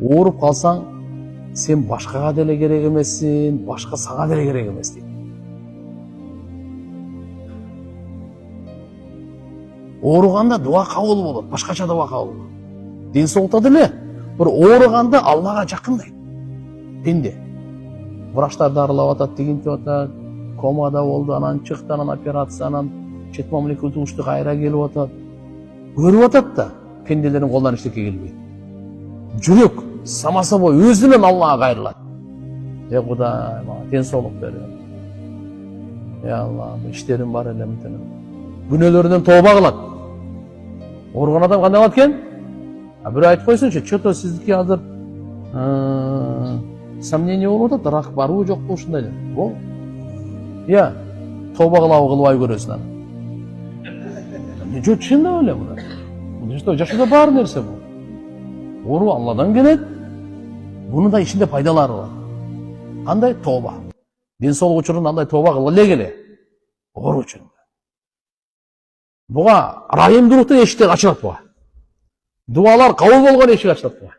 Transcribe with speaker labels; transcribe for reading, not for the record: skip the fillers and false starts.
Speaker 1: ооруп калсаң сен башкага деле керек эмессиң, башка сага деле керек эмес дейт. Ооруганда дуа кабыл болот, башкача дуа кабыл болот. Ден соолукта деле бир ооруганда Аллага жакындайт. Пенде. Врачтар дарылап атат, тигинтип атат, комада болду, анан чыкты, анан операциянан чет мамлекет угушту кайра келип атат. Көрүп атат да, пенделердин колунан эчтеке келбейт. Жүрөк сама собой өзүнөн Аллага кайрылат. Кудай, мага ден соолук бергин. Алла, иштерим бар эле мынтенен. Күнөөлөрүнөн тооба кылат. Ооруган адам кандай кылат экен? Бирөө айтып койсунчу, что-то сиздики азыр сомнение болуп атат, рак барбы жокпу ушундай деп. Бол. Тооба кылабы кылбай көрөсүн аны. Жок, чындап эле мына. Жашоодо бар нерсе бул. Оору Алладан келет. Bunun da içinde faydaları var. Kандай tövbe. Ден соолук учурунда андай tövbe кыла эле. Оору үчүн. Буга райымдуулуктун эшиктери ачылат буга. Дуалар кабыл болгон эшик ачылат буга.